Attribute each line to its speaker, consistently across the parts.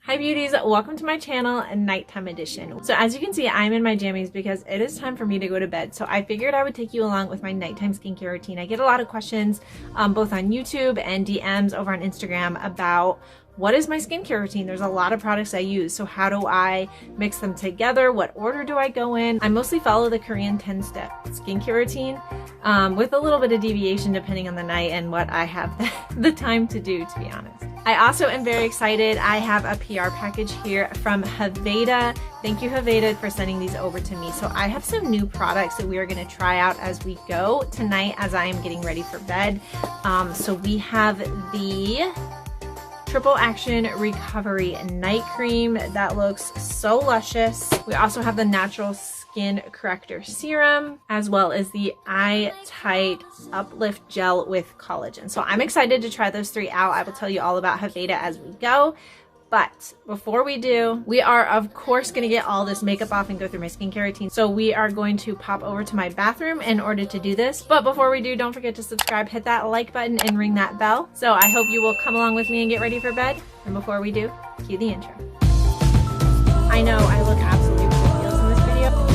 Speaker 1: Hi beauties, welcome to my channel, nighttime edition. So as you can see, I'm in my jammies because it is time for me to go to bed. So I figured I would take you along with my nighttime skincare routine. I get a lot of questions both on YouTube and DMs over on Instagram about what is my skincare routine. There's a lot of products I use. So how do I mix them together? What order do I go in? I mostly follow the Korean 10-step skincare routine with a little bit of deviation depending on the night and what I have the time to do, to be honest. I also am very excited. I have a PR package here from Haveda. Thank you, Haveda, for sending these over to me. So I have some new products that we are going to try out as we go tonight as I am getting ready for bed. So we have the Triple Action Recovery Night Cream. That looks so luscious. We also have the Natural Skin Corrector Serum, as well as the Eye Tight Uplift Gel with Collagen. So I'm excited to try those three out. I will tell you all about Haveda as we go. But before we do, we are of course going to get all this makeup off and go through my skincare routine. So we are going to pop over to my bathroom in order to do this. But before we do, don't forget to subscribe, hit that like button, and ring that bell. So I hope you will come along with me and get ready for bed. And before we do, cue the intro. I know I look absolutely ridiculous in this video.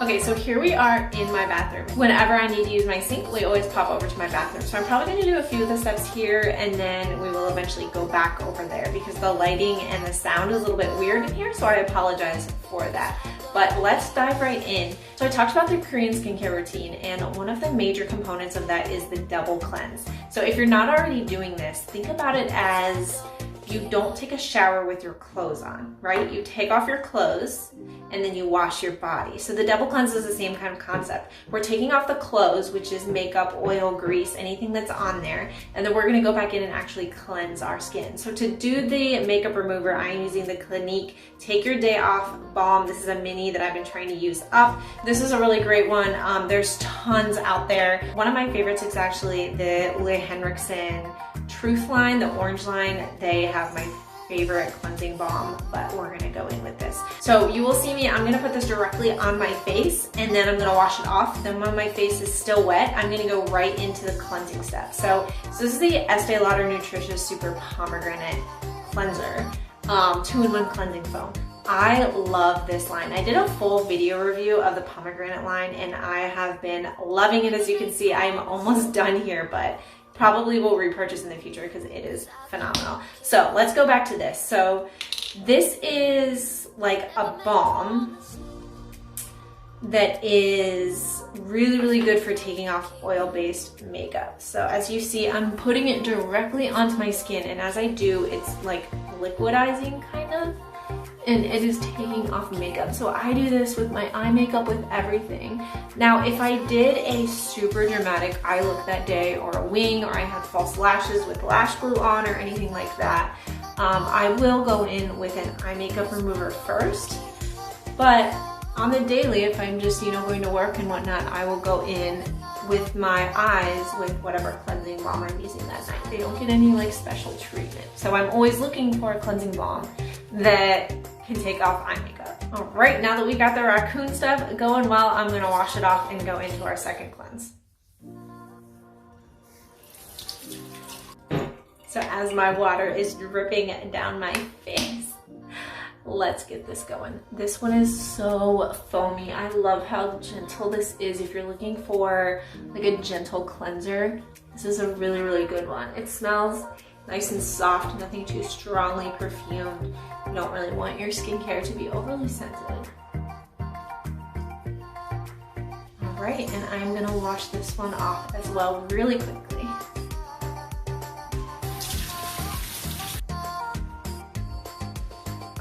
Speaker 1: Okay, so here we are in my bathroom. Whenever I need to use my sink, we always pop over to my bathroom. So I'm probably gonna do a few of the steps here and then we will eventually go back over there because the lighting and the sound is a little bit weird in here, so I apologize for that. But let's dive right in. So I talked about the Korean skincare routine, and one of the major components of that is the double cleanse. So if you're not already doing this, think about it as you don't take a shower with your clothes on, right? You take off your clothes and then you wash your body. So the double cleanse is the same kind of concept. We're taking off the clothes, which is makeup, oil, grease, anything that's on there, and then we're gonna go back in and actually cleanse our skin. So to do the makeup remover, I'm using the Clinique Take Your Day Off Balm. This is a mini that I've been trying to use up. This is a really great one. There's tons out there. One of my favorites is actually the Ole Henriksen Truth line, the orange line. They have my favorite cleansing balm, but we're gonna go in with this. So you will see me, I'm gonna put this directly on my face and then I'm gonna wash it off. Then when my face is still wet, I'm gonna go right into the cleansing step. So this is the Estee Lauder Nutritious Super Pomegranate Cleanser, 2-in-1 cleansing foam. I love this line. I did a full video review of the pomegranate line and I have been loving it. As you can see, I'm almost done here, but probably will repurchase in the future because it is phenomenal. So let's go back to this. So this is like a balm that is really, really good for taking off oil-based makeup. So as you see, I'm putting it directly onto my skin, and as I do, it's like liquidizing kind of, and it is taking off makeup. So I do this with my eye makeup, with everything. Now, if I did a super dramatic eye look that day, or a wing, or I had false lashes with lash glue on, or anything like that, I will go in with an eye makeup remover first. But on the daily, if I'm just, going to work and whatnot, I will go in with my eyes with whatever cleansing balm I'm using that night. They don't get any like special treatment. So I'm always looking for a cleansing balm that can take off eye makeup. All right, now that we got the raccoon stuff going well, I'm gonna wash it off and go into our second cleanse. So as my water is dripping down my face, let's get this going. This one is so foamy. I love how gentle this is. If you're looking for like a gentle cleanser, this is a really, really good one. It smells nice and soft, nothing too strongly perfumed. You don't really want your skincare to be overly sensitive. All right, and I'm gonna wash this one off as well really quickly.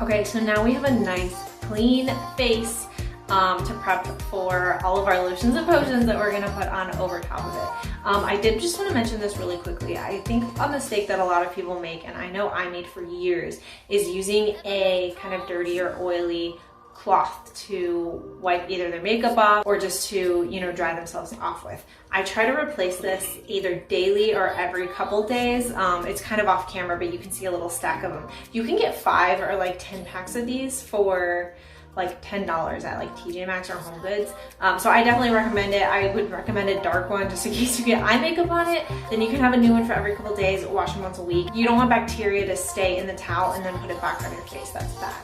Speaker 1: Okay, so now we have a nice clean face to prep for all of our lotions and potions that we're gonna put on over top of it. I did just want to mention this really quickly. I think a mistake that a lot of people make, and I know I made for years, is using a kind of dirty or oily cloth to wipe either their makeup off or just to, dry themselves off with. I try to replace this either daily or every couple days. It's kind of off camera, but you can see a little stack of them. You can get 5 or like 10 packs of these for like $10 at like TJ Maxx or Home Goods. So I definitely recommend it. I would recommend a dark one just in case you get eye makeup on it. Then you can have a new one for every couple days, wash them once a week. You don't want bacteria to stay in the towel and then put it back on your face. That's bad.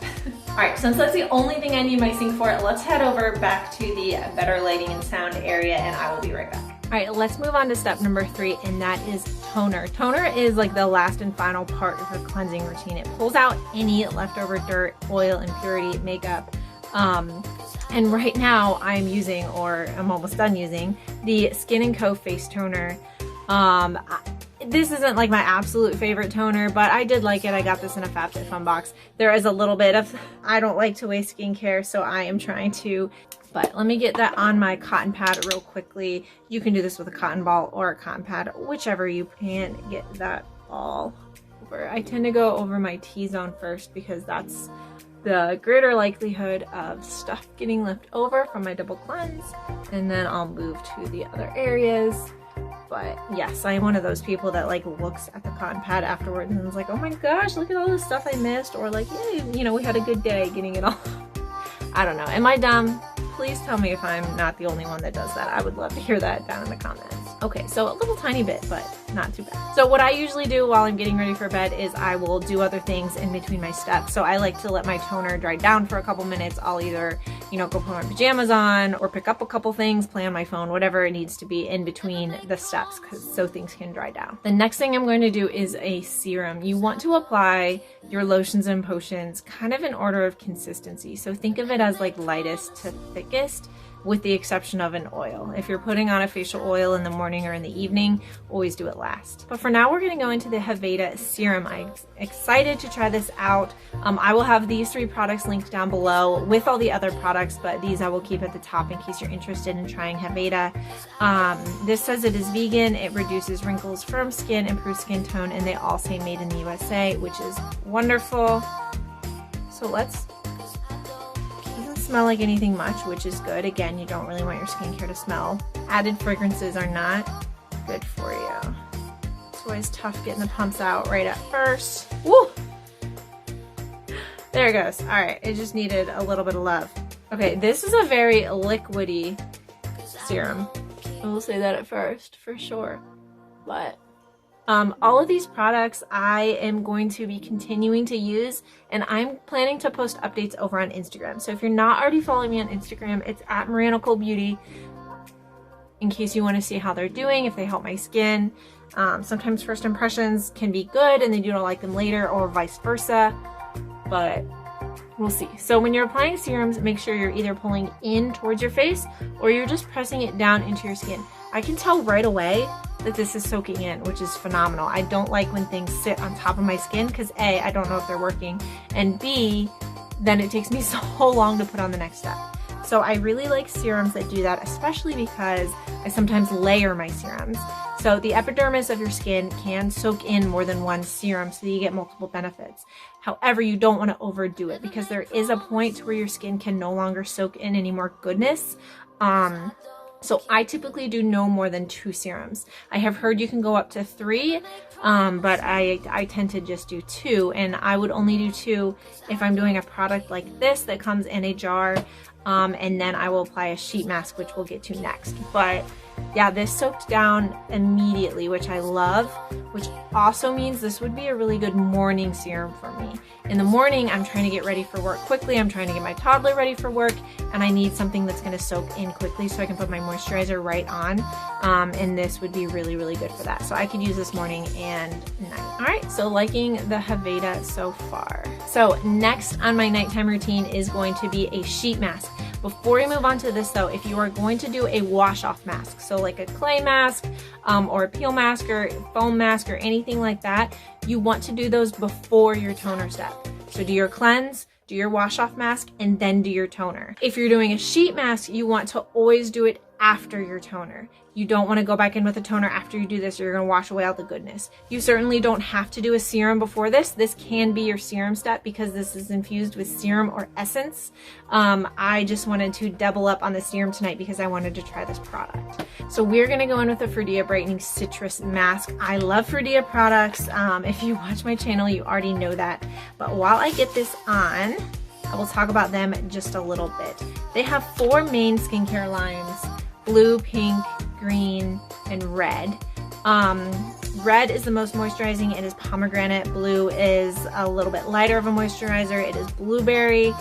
Speaker 1: All right, since that's the only thing I need my sink for, let's head over back to the better lighting and sound area and I will be right back. All right, let's move on to step number 3, and that is toner. Toner is like the last and final part of your cleansing routine. It pulls out any leftover dirt, oil, impurity, makeup. And right now I'm using, or I'm almost done using, the Skin & Co. Face Toner. This isn't like my absolute favorite toner, but I did like it. I got this in a FabFitFun box. There is a little bit of, I don't like to waste skincare, so I am trying to, but let me get that on my cotton pad real quickly. You can do this with a cotton ball or a cotton pad, whichever you can get that all over. I tend to go over my T-zone first because that's the greater likelihood of stuff getting left over from my double cleanse, and then I'll move to the other areas. But yes, I am one of those people that like looks at the cotton pad afterwards and is like, oh my gosh, look at all the stuff I missed, or like, yeah, you know, we had a good day getting it all. I don't know. Am I dumb? Please tell me if I'm not the only one that does that. I would love to hear that down in the comments. Okay, so a little tiny bit, but not too bad. So what I usually do while I'm getting ready for bed is I will do other things in between my steps. So I like to let my toner dry down for a couple minutes. I'll either, you know, go put my pajamas on or pick up a couple things, play on my phone, whatever it needs to be in between the steps, so things can dry down. The next thing I'm going to do is a serum. You want to apply your lotions and potions kind of in order of consistency. So think of it as like lightest to thickest, with the exception of an oil. If you're putting on a facial oil in the morning or in the evening, always do it last. But for now, we're gonna go into the Haveda serum. I'm excited to try this out. I will have these 3 products linked down below with all the other products, but these I will keep at the top in case you're interested in trying Haveda. This says it is vegan, it reduces wrinkles, firm skin, improves skin tone, and they all say made in the USA, which is wonderful. So let's smell like anything much, which is good. Again, you don't really want your skincare to smell. Added fragrances are not good for you. It's always tough getting the pumps out right at first. Woo! There it goes. All right, it just needed a little bit of love. Okay, this is a very liquidy serum. I will say that at first, for sure. But all of these products I am going to be continuing to use, and I'm planning to post updates over on Instagram. So if you're not already following me on Instagram, it's at Mariana Beauty, in case you want to see how they're doing, if they help my skin. Sometimes first impressions can be good and then you don't like them later, or vice versa, but we'll see. So when you're applying serums, make sure you're either pulling in towards your face or you're just pressing it down into your skin. I can tell right away that this is soaking in, which is phenomenal. I don't like when things sit on top of my skin because A, I don't know if they're working, and B, then it takes me so long to put on the next step. So I really like serums that do that, especially because I sometimes layer my serums. So the epidermis of your skin can soak in more than one serum so that you get multiple benefits. However, you don't want to overdo it because there is a point where your skin can no longer soak in any more goodness. So I typically do no more than 2 serums. I have heard you can go up to 3, but I tend to just do 2, and I would only do 2 if I'm doing a product like this that comes in a jar, and then I will apply a sheet mask, which we'll get to next. But yeah, this soaked down immediately, which I love, which also means this would be a really good morning serum for me. In the morning, I'm trying to get ready for work quickly. I'm trying to get my toddler ready for work, and I need something that's going to soak in quickly so I can put my moisturizer right on. And this would be really, really good for that. So I could use this morning and night. All right, so liking the Haveda so far. So next on my nighttime routine is going to be a sheet mask. Before we move on to this though, if you are going to do a wash off mask, so like a clay mask or a peel mask or foam mask or anything like that, you want to do those before your toner step. So do your cleanse, do your wash off mask, and then do your toner. If you're doing a sheet mask, you want to always do it after your toner. You don't want to go back in with a toner after you do this, or you're going to wash away all the goodness. You certainly don't have to do a serum before this. This can be your serum step because this is infused with serum or essence. I just wanted to double up on the serum tonight because I wanted to try this product. So we're going to go in with the Fruidia Brightening Citrus Mask. I love Fruidia products. If you watch my channel, you already know that. But while I get this on, I will talk about them in just a little bit. They have 4 main skincare lines: blue, pink, green, and red. Red is the most moisturizing. It is pomegranate. Blue is a little bit lighter of a moisturizer. It is blueberry.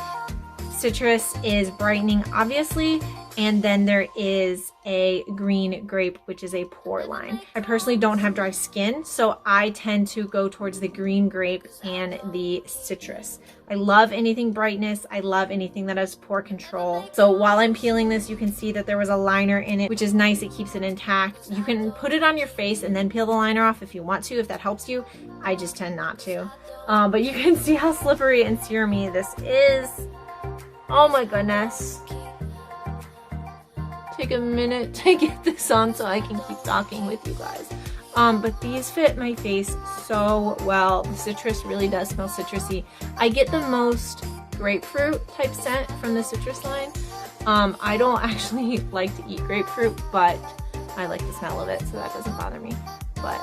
Speaker 1: Citrus is brightening, obviously. And then there is a green grape, which is a pore line. I personally don't have dry skin, so I tend to go towards the green grape and the citrus. I love anything brightness. I love anything that has pore control. So while I'm peeling this, you can see that there was a liner in it, which is nice. It keeps it intact. You can put it on your face and then peel the liner off if you want to, if that helps you. I just tend not to. But you can see how slippery and serumy this is. Oh my goodness. Take a minute to get this on so I can keep talking with you guys. But these fit my face so well. The citrus really does smell citrusy. I get the most grapefruit type scent from the citrus line. I don't actually like to eat grapefruit, but I like the smell of it, so that doesn't bother me. But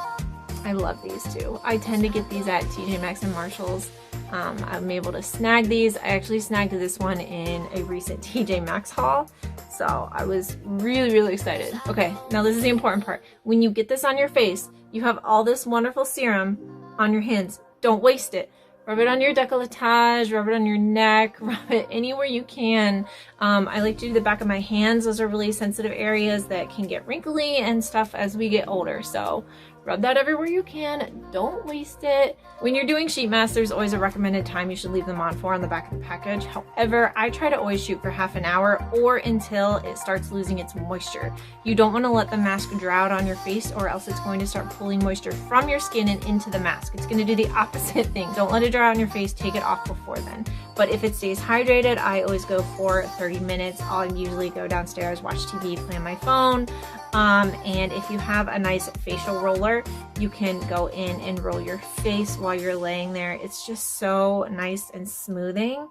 Speaker 1: I love these too. I tend to get these at TJ Maxx and Marshalls. I'm able to snag these. I actually snagged this one in a recent TJ Maxx haul, so I was really excited. Okay, now this is the important part. When you get this on your face, you have all this wonderful serum on your hands. Don't waste it. Rub it on your décolletage, rub it on your neck, rub it anywhere you can. I like to do the back of my hands. Those are really sensitive areas that can get wrinkly and stuff as we get older, so rub that everywhere you can. Don't waste it. When you're doing sheet masks, there's always a recommended time you should leave them on for on the back of the package. However, I try to always shoot for half an hour or until it starts losing its moisture. You don't want to let the mask dry out on your face, or else it's going to start pulling moisture from your skin and into the mask. It's going to do the opposite thing. Don't let it dry out on your face. Take it off before then. But if it stays hydrated, I always go for 30 minutes. I'll usually go downstairs, watch TV, play on my phone. And if you have a nice facial roller, you can go in and roll your face while you're laying there. It's just so nice and smoothing,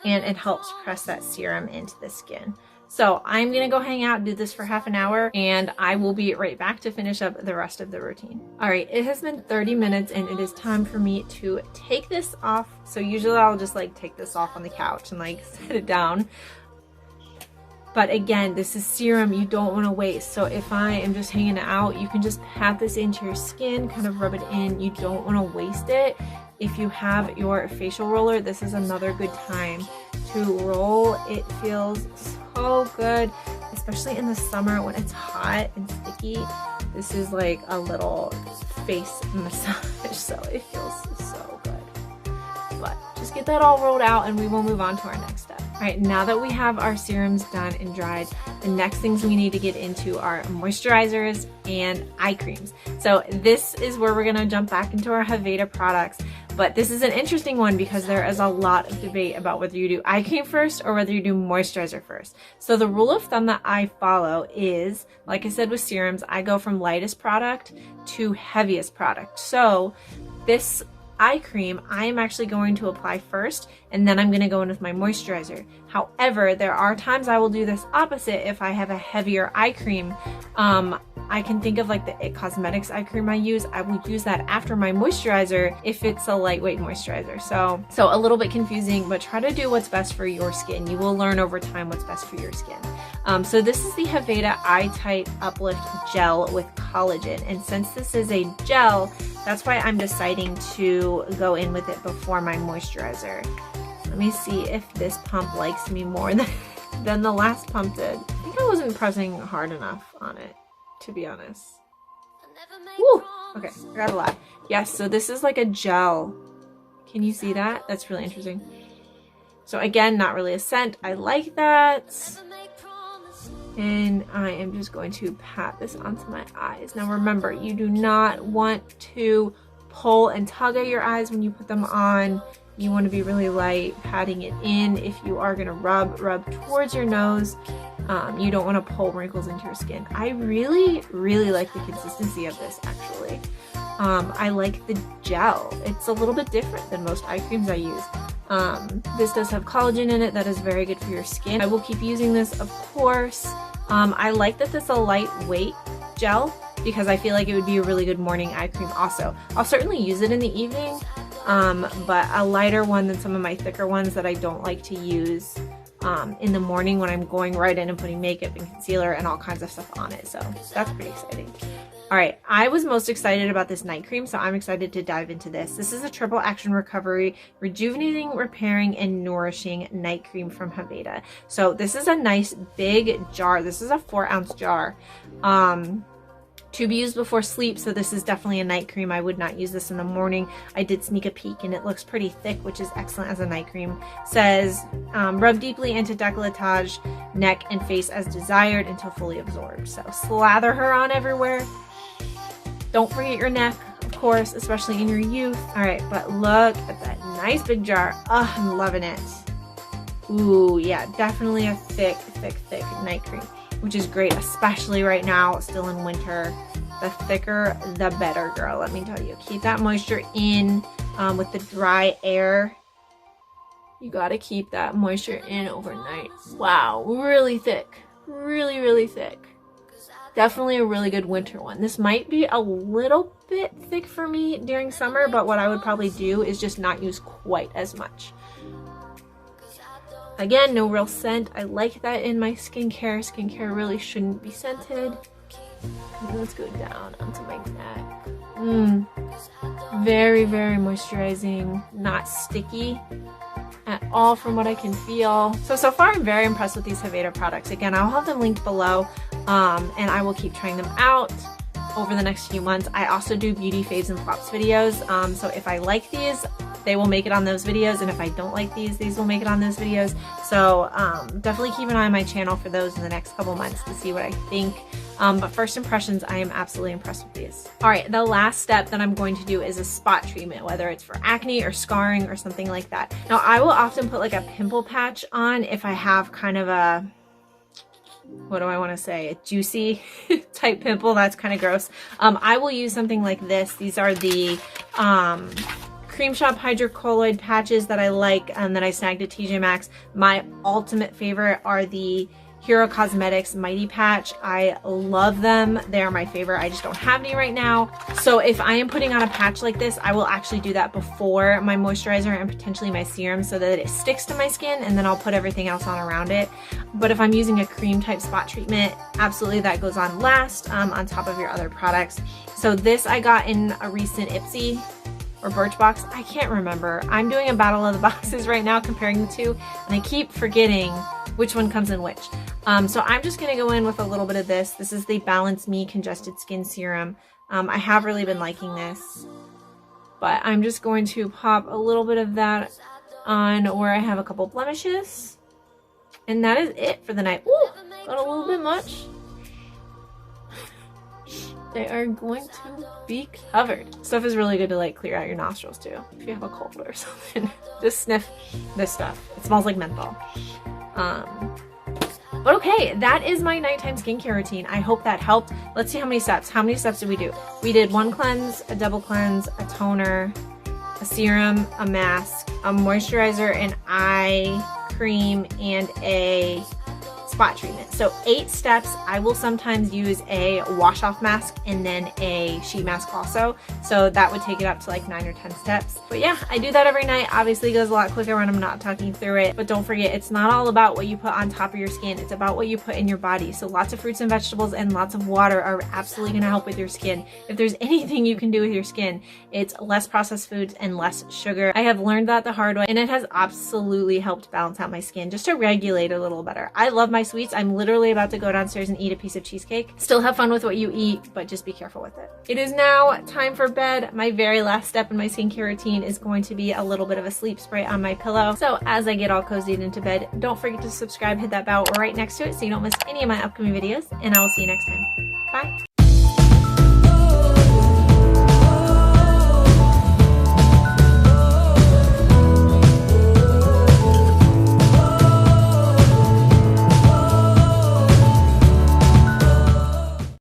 Speaker 1: and it helps press that serum into the skin. So I'm gonna go hang out, do this for half an hour, and I will be right back to finish up the rest of the routine. All right, it has been 30 minutes and it is time for me to take this off. So usually I'll just like take this off on the couch and like set it down. But again, this is serum you don't want to waste. So if I am just hanging out, you can just pat this into your skin, kind of rub it in. You don't want to waste it. If you have your facial roller, this is another good time to roll. It feels so good, especially in the summer when it's hot and sticky. This is like a little face massage, so it feels so good. But just get that all rolled out and we will move on to our next step. All right, now that we have our serums done and dried, the next things we need to get into are moisturizers and eye creams. So this is where we're gonna jump back into our Haveda products. But this is an interesting one because there is a lot of debate about whether you do eye cream first or whether you do moisturizer first. So the rule of thumb that I follow is, like I said with serums, I go from lightest product to heaviest product. So this eye cream, I am actually going to apply first, and then I'm going to go in with my moisturizer. However, there are times I will do this opposite if I have a heavier eye cream. I can think of like the IT Cosmetics eye cream I use. I will use that after my moisturizer if it's a lightweight moisturizer. So a little bit confusing, but try to do what's best for your skin. You will learn over time what's best for your skin. So this is the Haveda Eye Tight Uplift Gel with collagen. And since this is a gel, that's why I'm deciding to go in with it before my moisturizer. Let me see if this pump likes me more than the last pump did. I think I wasn't pressing hard enough on it, to be honest. Woo! Okay, I got a lot. Yes, so this is like a gel. Can you see that? That's really interesting. So again, not really a scent. I like that. And I am just going to pat this onto my eyes. Now remember, you do not want to pull and tug at your eyes when you put them on. You want to be really light, patting it in. If you are going to rub towards your nose. You don't want to pull wrinkles into your skin. I really like the consistency of this, actually. I like the gel. It's a little bit different than most eye creams I use. This does have collagen in it that is very good for your skin. I will keep using this, of course. I like that this is a lightweight gel because I feel like it would be a really good morning eye cream also. I'll certainly use it in the evening, but a lighter one than some of my thicker ones that I don't like to use in the morning when I'm going right in and putting makeup and concealer and all kinds of stuff on it. So that's pretty exciting. All right, I was most excited about this night cream, so I'm excited to dive into this. This is a triple action recovery, rejuvenating, repairing, and nourishing night cream from Haveda. So this is a nice big jar. This is a 4-ounce jar. To be used before sleep, so this is definitely a night cream. I would not use this in the morning. I did sneak a peek and it looks pretty thick, which is excellent as a night cream. Says, rub deeply into décolletage, neck, and face as desired until fully absorbed. So slather her on everywhere. Don't forget your neck, of course, especially in your youth. All right, but look at that nice big jar. Oh, I'm loving it. Ooh, yeah, definitely a thick night cream, which is great, especially right now, still in winter. The thicker, the better, girl, let me tell you. Keep that moisture in with the dry air. You gotta keep that moisture in overnight. Wow, really thick, really thick. Definitely a really good winter one. This might be a little bit thick for me during summer, but what I would probably do is just not use quite as much. Again, no real scent. I like that in my skincare. Skincare really shouldn't be scented. And let's go down onto my neck. Very moisturizing, not sticky at all from what I can feel. So far I'm very impressed with these Haveda products. Again, I'll have them linked below, and I will keep trying them out over the next few months. I also do beauty faves and flops videos, so if I like these, they will make it on those videos, and if I don't like these will make it on those videos. So definitely keep an eye on my channel for those in the next couple months to see what I think. But first impressions, I am absolutely impressed with these. All right, the last step that I'm going to do is a spot treatment, whether it's for acne or scarring or something like that. Now, I will often put like a pimple patch on if I have kind of a, what do I want to say, a juicy type pimple. That's kind of gross. I will use something like this. These are the Cream Shop hydrocolloid patches that I like and that I snagged at TJ Maxx. My ultimate favorite are the Hero Cosmetics Mighty Patch. I love them. They are my favorite. I just don't have any right now. So if I am putting on a patch like this, I will actually do that before my moisturizer and potentially my serum so that it sticks to my skin, and then I'll put everything else on around it. But if I'm using a cream type spot treatment, absolutely that goes on last on top of your other products. So this I got in a recent Ipsy or Birchbox. I can't remember. I'm doing a battle of the boxes right now comparing the two, and I keep forgetting which one comes in which. So I'm just gonna go in with a little bit of this. This is the Balance Me Congested Skin Serum. I have really been liking this, but I'm just going to pop a little bit of that on where I have a couple blemishes. And that is it for the night. Ooh, got a little bit much. They are going to be covered. Stuff is really good to like clear out your nostrils too. If you have a cold or something, just sniff this stuff. It smells like menthol. But okay, that is my nighttime skincare routine. I hope that helped. Let's see how many steps. How many steps did we do? We did one cleanse, a double cleanse, a toner, a serum, a mask, a moisturizer, an eye cream, and a spot treatment. So 8 steps. I will sometimes use a wash off mask and then a sheet mask also. So that would take it up to like 9 or 10 steps. But yeah, I do that every night. Obviously it goes a lot quicker when I'm not talking through it. But don't forget, it's not all about what you put on top of your skin. It's about what you put in your body. So lots of fruits and vegetables and lots of water are absolutely going to help with your skin. If there's anything you can do with your skin, it's less processed foods and less sugar. I have learned that the hard way, and it has absolutely helped balance out my skin just to regulate a little better. I love my sweets. I'm literally about to go downstairs and eat a piece of cheesecake. Still have fun with what you eat, but just be careful with it. It is now time for bed. My very last step in my skincare routine is going to be a little bit of a sleep spray on my pillow. So as I get all cozied into bed, don't forget to subscribe, hit that bell right next to it so you don't miss any of my upcoming videos, and I will see you next time. Bye.